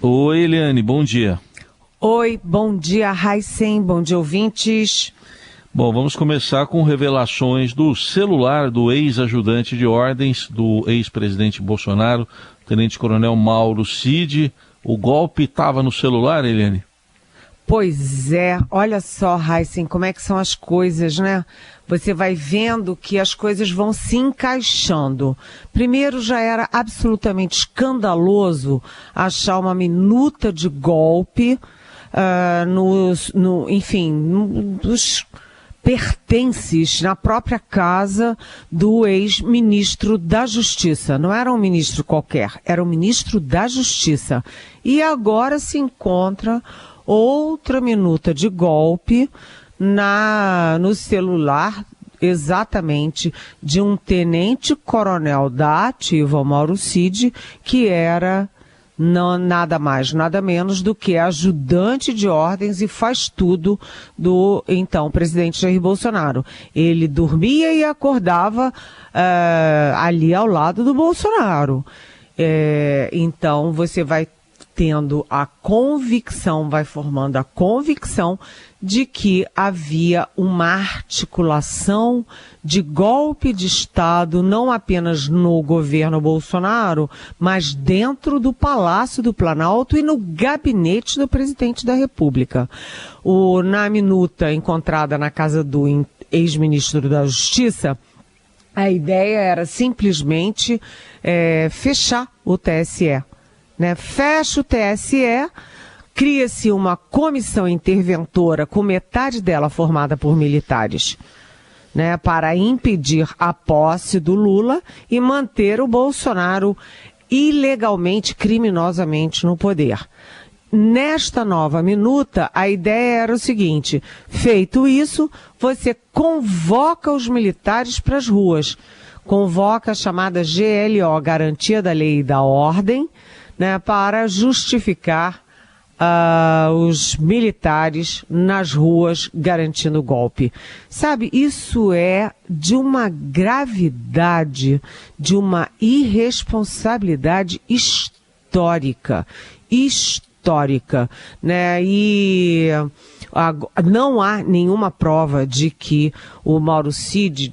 Oi, Eliane, bom dia. Oi, bom dia, Raíssen, bom dia, ouvintes. Bom, vamos começar com revelações do celular do ex-ajudante de ordens do ex-presidente Bolsonaro, tenente-coronel Mauro Cid. O golpe estava no celular, Eliane? Pois é, olha só, Raíssen, como é que são as coisas, né? Você vai vendo que as coisas vão se encaixando. Primeiro, já era absolutamente escandaloso achar uma minuta de golpe, dos pertences na própria casa do ex-ministro da Justiça. Não era um ministro qualquer, era um ministro da Justiça. E agora se encontra outra minuta de golpe no celular, exatamente, de um tenente-coronel da ativa, Mauro Cid, que era nada mais, nada menos do que ajudante de ordens e faz tudo do, então, presidente Jair Bolsonaro. Ele dormia e acordava ali ao lado do Bolsonaro. Então, você vai tendo a convicção, vai formando a convicção de que havia uma articulação de golpe de Estado, não apenas no governo Bolsonaro, mas dentro do Palácio do Planalto e no gabinete do presidente da República. Na minuta encontrada na casa do ex-ministro da Justiça, a ideia era simplesmente fechar o TSE. Fecha o TSE, cria-se uma comissão interventora com metade dela formada por militares, para impedir a posse do Lula e manter o Bolsonaro ilegalmente, criminosamente no poder. Nesta nova minuta, a ideia era o seguinte: feito isso, você convoca os militares para as ruas, convoca a chamada GLO, Garantia da Lei e da Ordem, para justificar os militares nas ruas garantindo o golpe. Sabe, isso é de uma gravidade, de uma irresponsabilidade histórica, e não há nenhuma prova de que o Mauro Cid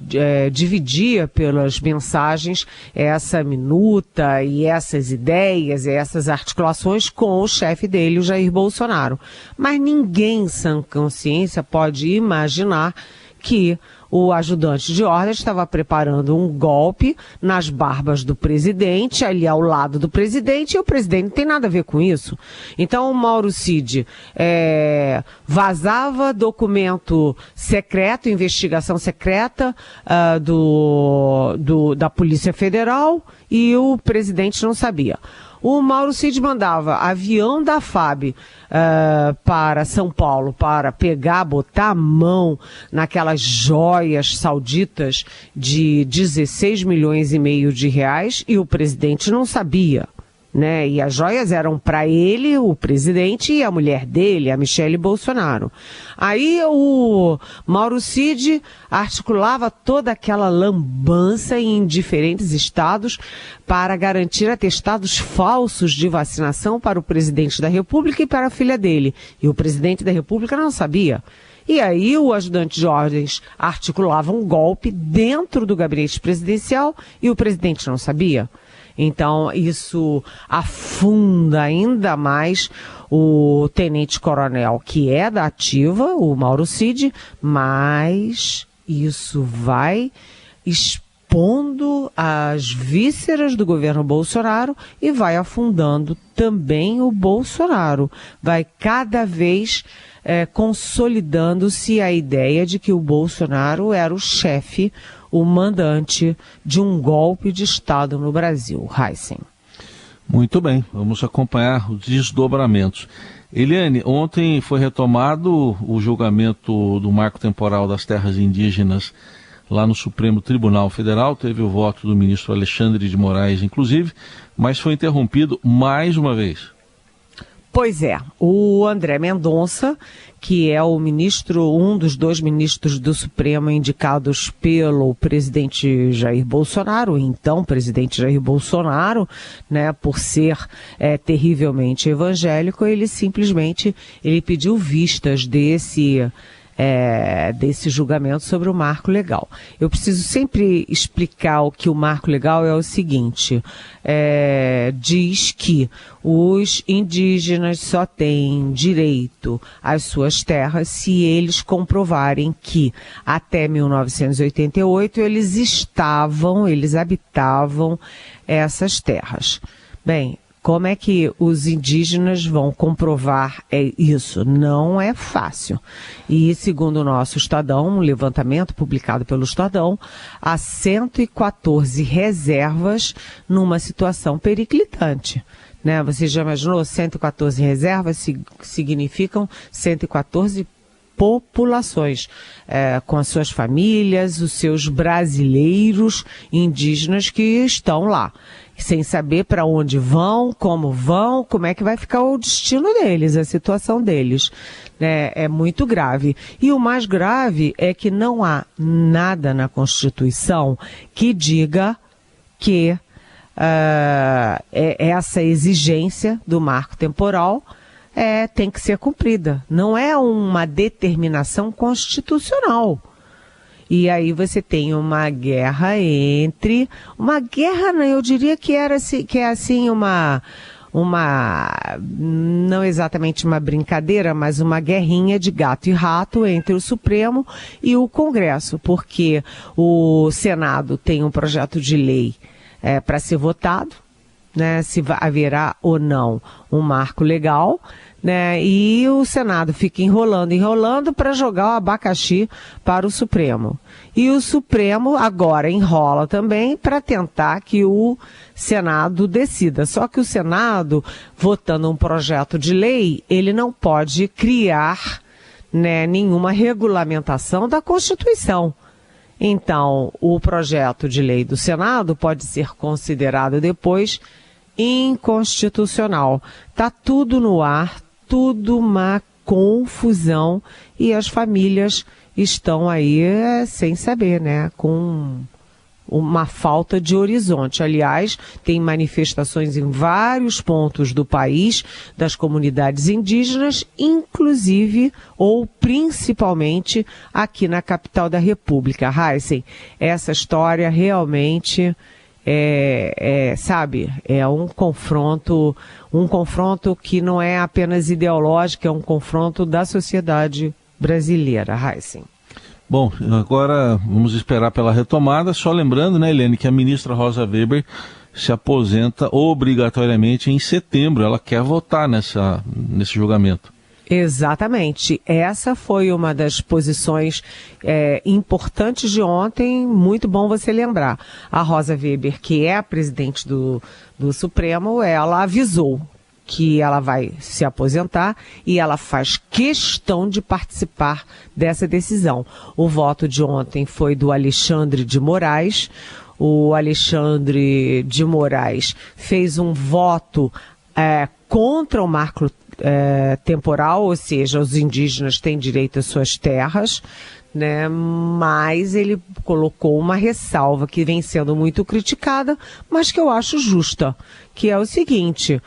dividia pelas mensagens essa minuta e essas ideias e essas articulações com o chefe dele, o Jair Bolsonaro. Mas ninguém, em sã consciência, pode imaginar que o ajudante de ordem estava preparando um golpe nas barbas do presidente, ali ao lado do presidente, e o presidente não tem nada a ver com isso. Então o Mauro Cid vazava documento secreto, investigação secreta da Polícia Federal, e o presidente não sabia. O Mauro Cid mandava avião da FAB para São Paulo para botar a mão naquelas joias sauditas de 16 milhões e meio de reais, e o presidente não sabia. E as joias eram para ele, o presidente, e a mulher dele, a Michele Bolsonaro. Aí o Mauro Cid articulava toda aquela lambança em diferentes estados para garantir atestados falsos de vacinação para o presidente da República e para a filha dele. E o presidente da República não sabia. E aí o ajudante de ordens articulava um golpe dentro do gabinete presidencial e o presidente não sabia. Então, isso afunda ainda mais o tenente-coronel, que é da ativa, o Mauro Cid, mas isso vai expondo as vísceras do governo Bolsonaro e vai afundando também o Bolsonaro. Vai cada vez consolidando-se a ideia de que o Bolsonaro era o chefe, o mandante de um golpe de Estado no Brasil. Raíssen. Muito bem, vamos acompanhar os desdobramentos. Eliane, ontem foi retomado o julgamento do marco temporal das terras indígenas lá no Supremo Tribunal Federal. Teve o voto do ministro Alexandre de Moraes, inclusive, mas foi interrompido mais uma vez. Pois é, o André Mendonça, que é o ministro, um dos 2 ministros do Supremo indicados pelo presidente Jair Bolsonaro, então presidente Jair Bolsonaro, né, por ser terrivelmente evangélico, ele pediu vistas desse julgamento sobre o marco legal. Eu preciso sempre explicar o que o marco legal é o seguinte, diz que os indígenas só têm direito às suas terras se eles comprovarem que até 1988 eles habitavam essas terras. Bem, como é que os indígenas vão comprovar isso? Não é fácil. E, segundo o nosso Estadão, um levantamento publicado pelo Estadão, há 114 reservas numa situação periclitante. Né? Você já imaginou? 114 reservas significam 114 populações, com as suas famílias, os seus brasileiros indígenas que estão lá, sem saber para onde vão, como é que vai ficar o destino deles, a situação deles. É muito grave. E o mais grave é que não há nada na Constituição que diga que essa exigência do marco temporal tem que ser cumprida. Não é uma determinação constitucional. E aí você tem uma guerra eu diria que é assim não exatamente uma brincadeira, mas uma guerrinha de gato e rato entre o Supremo e o Congresso, porque o Senado tem um projeto de lei para ser votado, né, se haverá ou não um marco legal, né, e o Senado fica enrolando para jogar o abacaxi para o Supremo. E o Supremo agora enrola também para tentar que o Senado decida. Só que o Senado, votando um projeto de lei, ele não pode criar, né, nenhuma regulamentação da Constituição. Então, o projeto de lei do Senado pode ser considerado depois inconstitucional. Está tudo no ar, tudo uma confusão e as famílias estão aí sem saber, né? Com uma falta de horizonte. Aliás, tem manifestações em vários pontos do país, das comunidades indígenas, inclusive ou principalmente aqui na capital da República. Heisen, essa história realmente sabe, é um confronto que não é apenas ideológico, é um confronto da sociedade brasileira. Heisen. Bom, agora vamos esperar pela retomada, só lembrando, né, Helene, que a ministra Rosa Weber se aposenta obrigatoriamente em setembro, ela quer votar nesse julgamento. Exatamente. Essa foi uma das posições importantes de ontem, muito bom você lembrar. A Rosa Weber, que é a presidente do Supremo, ela avisou que ela vai se aposentar e ela faz questão de participar dessa decisão. O voto de ontem foi do Alexandre de Moraes. O Alexandre de Moraes fez um voto contra o marco temporal, ou seja, os indígenas têm direito às suas terras, né? Mas ele colocou uma ressalva que vem sendo muito criticada, mas que eu acho justa, que é o seguinte,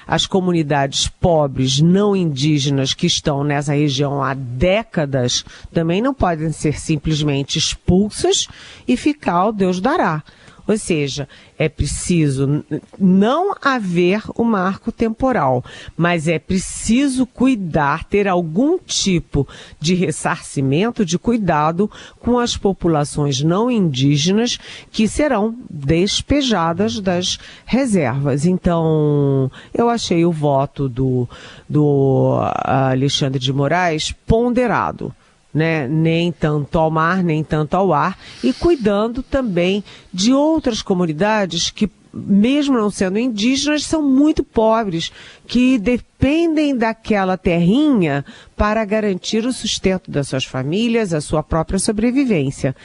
as comunidades pobres não indígenas que estão nessa região há décadas também não podem ser simplesmente expulsas e ficar o Deus dará. Ou seja, é preciso não haver o marco temporal, mas é preciso cuidar, ter algum tipo de ressarcimento, de cuidado com as populações não indígenas que serão despejadas das reservas. Então, eu achei o voto do Alexandre de Moraes ponderado. Né? Nem tanto ao mar, nem tanto ao ar, e cuidando também de outras comunidades que mesmo não sendo indígenas, são muito pobres, que dependem daquela terrinha para garantir o sustento das suas famílias, a sua própria sobrevivência.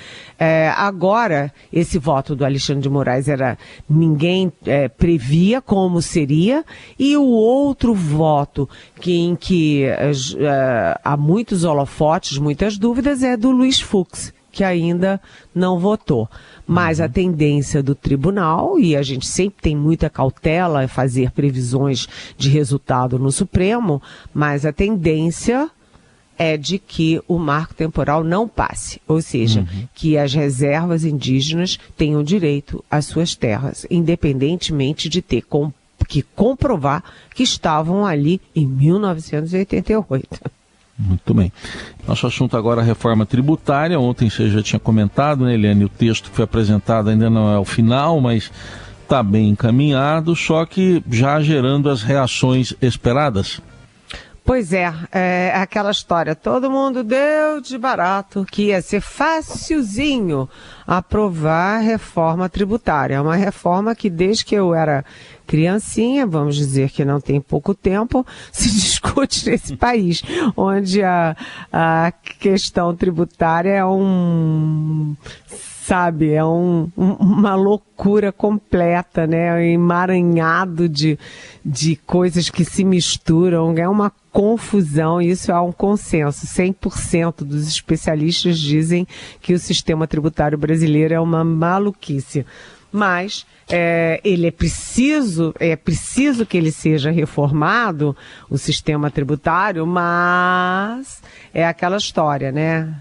Agora, esse voto do Alexandre de Moraes ninguém previa como seria, e o outro voto em que há muitos holofotes, muitas dúvidas, é do Luiz Fux, que ainda não votou. Mas a tendência do tribunal, e a gente sempre tem muita cautela em fazer previsões de resultado no Supremo, mas a tendência é de que o marco temporal não passe, ou seja, que as reservas indígenas tenham direito às suas terras, independentemente de ter que comprovar que estavam ali em 1988. Muito bem. Nosso assunto agora é a reforma tributária. Ontem você já tinha comentado, né, Eliane? O texto que foi apresentado ainda não é o final, mas está bem encaminhado, só que já gerando as reações esperadas. Pois é aquela história, todo mundo deu de barato que ia ser facilzinho aprovar a reforma tributária. É uma reforma que desde que eu era criancinha, vamos dizer que não tem pouco tempo, se discute nesse país, onde a questão tributária é uma loucura completa, né? Um emaranhado de coisas que se misturam, é uma confusão, e isso é um consenso. 100% dos especialistas dizem que o sistema tributário brasileiro é uma maluquice. Mas ele é preciso que ele seja reformado, o sistema tributário, mas é aquela história, né?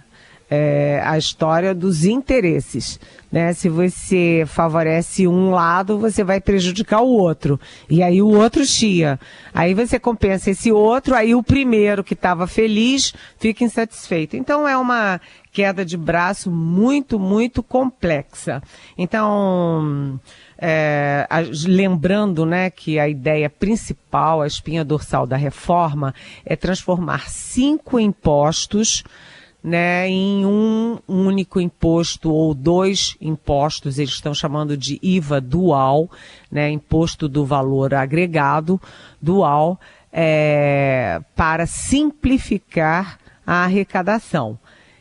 A história dos interesses, né? Se você favorece um lado, você vai prejudicar o outro, e aí o outro chia, aí você compensa esse outro, aí o primeiro que estava feliz fica insatisfeito. Então é uma queda de braço muito, muito complexa. Então, lembrando, né, que a ideia principal, a espinha dorsal da reforma, é transformar 5 impostos, né, em um único imposto ou 2 impostos. Eles estão chamando de IVA dual, né, imposto do valor agregado dual, para simplificar a arrecadação.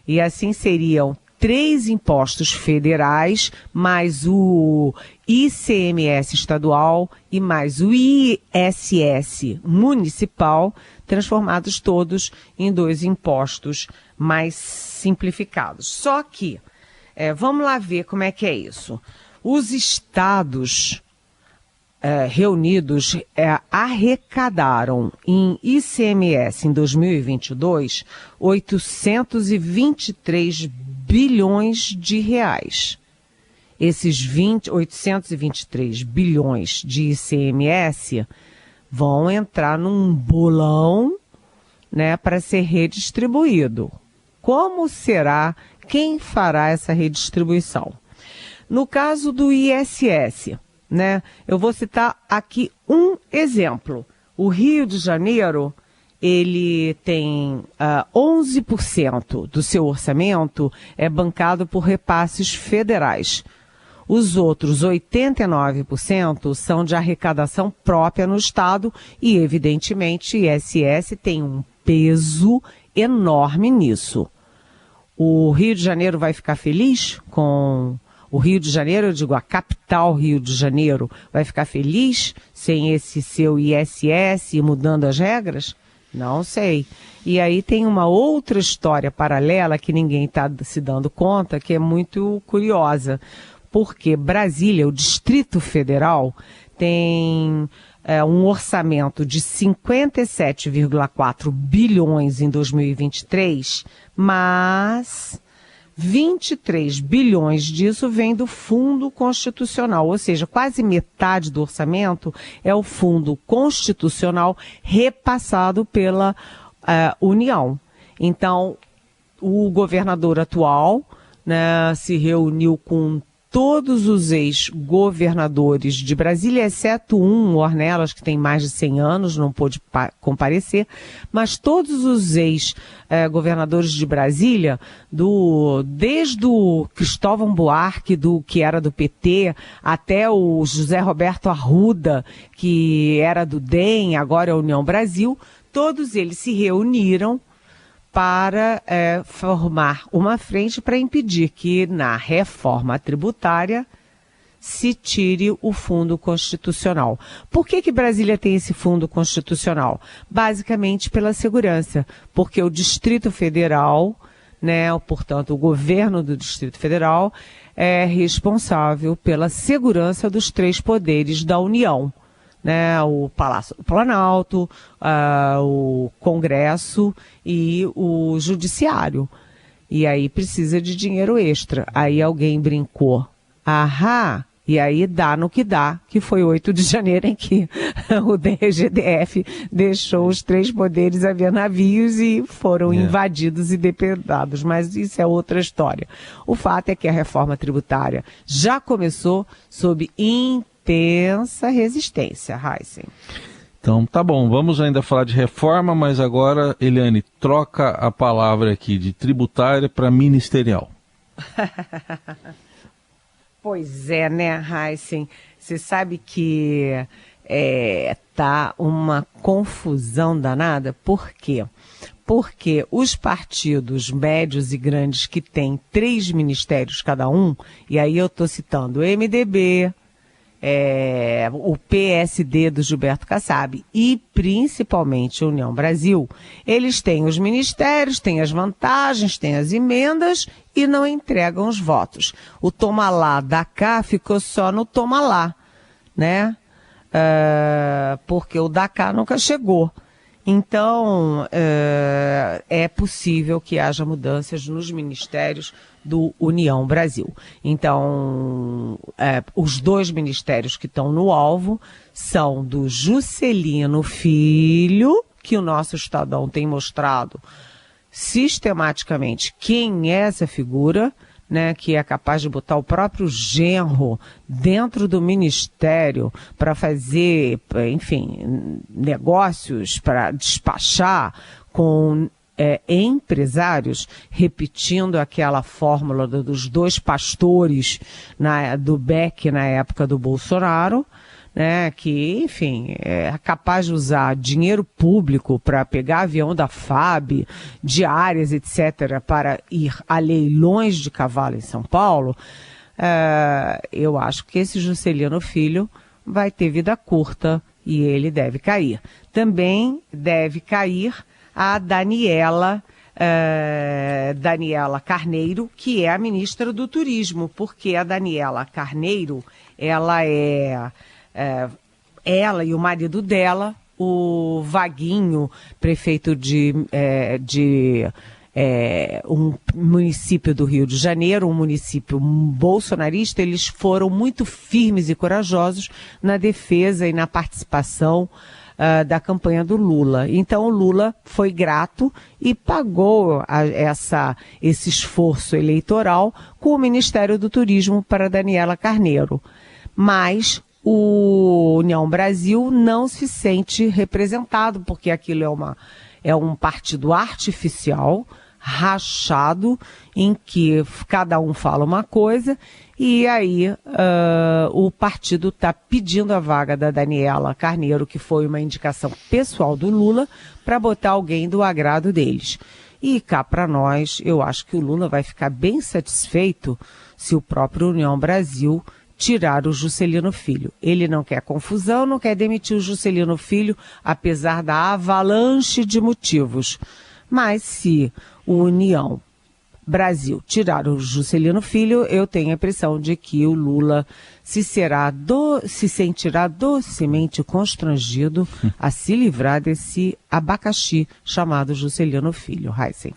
E assim seriam 3 impostos federais, mais o ICMS estadual e mais o ISS municipal, transformados todos em 2 impostos mais simplificados. Só que, vamos lá ver como é que é isso. Os estados reunidos arrecadaram em ICMS em 2022 823 bilhões de reais. Esses 823 bilhões de ICMS vão entrar num bolão, né, para ser redistribuído. Como será? Quem fará essa redistribuição? No caso do ISS, né, eu vou citar aqui um exemplo. O Rio de Janeiro, ele tem 11% do seu orçamento é bancado por repasses federais. Os outros 89% são de arrecadação própria no Estado e, evidentemente, o ISS tem um peso enorme nisso. O Rio de Janeiro vai ficar feliz com... O Rio de Janeiro, eu digo, a capital Rio de Janeiro, vai ficar feliz sem esse seu ISS e mudando as regras? Não sei. E aí tem uma outra história paralela que ninguém está se dando conta, que é muito curiosa. Porque Brasília, o Distrito Federal, tem um orçamento de 57,4 bilhões em 2023, mas 23 bilhões disso vem do Fundo Constitucional, ou seja, quase metade do orçamento é o Fundo Constitucional repassado pela União. Então, o governador atual, né, se reuniu com todos os ex-governadores de Brasília, exceto o Ornelas, que tem mais de 100 anos, não pôde comparecer, mas todos os ex-governadores de Brasília, desde o Cristóvão Buarque, que era do PT, até o José Roberto Arruda, que era do DEM, agora é União Brasil, todos eles se reuniram para formar uma frente para impedir que na reforma tributária se tire o fundo constitucional. Por que Brasília tem esse fundo constitucional? Basicamente pela segurança, porque o Distrito Federal, portanto o governo do Distrito Federal é responsável pela segurança dos 3 poderes da União. O Palácio do Planalto, o Congresso e o Judiciário. E aí precisa de dinheiro extra. Aí alguém brincou. E aí dá no que dá, que foi 8 de janeiro em que o DGDF deixou os 3 poderes a ver navios e foram invadidos e depredados. Mas isso é outra história. O fato é que a reforma tributária já começou sob intensa resistência, Heisen. Então, tá bom, vamos ainda falar de reforma, mas agora, Eliane, troca a palavra aqui de tributária para ministerial. Pois é, Heisen? Você sabe que tá uma confusão danada. Por quê? Porque os partidos médios e grandes que têm 3 ministérios cada um, e aí eu estou citando o MDB, o PSD do Gilberto Kassab e principalmente a União Brasil, eles têm os ministérios, têm as vantagens, têm as emendas e não entregam os votos. O toma lá da cá ficou só no toma lá, porque o da cá nunca chegou. Então, é possível que haja mudanças nos ministérios do União Brasil. Então, os 2 ministérios que estão no alvo são do Juscelino Filho, que o nosso Estadão tem mostrado sistematicamente quem é essa figura, que é capaz de botar o próprio genro dentro do ministério para fazer, enfim, negócios, para despachar com empresários, repetindo aquela fórmula dos 2 pastores do BEC na época do Bolsonaro, que, enfim, é capaz de usar dinheiro público para pegar avião da FAB, diárias, etc., para ir a leilões de cavalo em São Paulo. Eu acho que esse Juscelino Filho vai ter vida curta e ele deve cair. Também deve cair a Daniela Carneiro, que é a ministra do Turismo, porque a Daniela Carneiro, ela e o marido dela, o Vaguinho, prefeito de um município do Rio de Janeiro, um município bolsonarista, eles foram muito firmes e corajosos na defesa e na participação da campanha do Lula. Então o Lula foi grato e pagou esse esforço eleitoral com o Ministério do Turismo para Daniela Carneiro. Mas o União Brasil não se sente representado, porque aquilo é um partido artificial, rachado, em que cada um fala uma coisa, e aí o partido está pedindo a vaga da Daniela Carneiro, que foi uma indicação pessoal do Lula, para botar alguém do agrado deles. E cá para nós, eu acho que o Lula vai ficar bem satisfeito se o próprio União Brasil tirar o Juscelino Filho. Ele não quer confusão, não quer demitir o Juscelino Filho, apesar da avalanche de motivos. Mas se o União Brasil tirar o Juscelino Filho, eu tenho a impressão de que o Lula se sentirá docemente constrangido a se livrar desse abacaxi chamado Juscelino Filho. Heisen.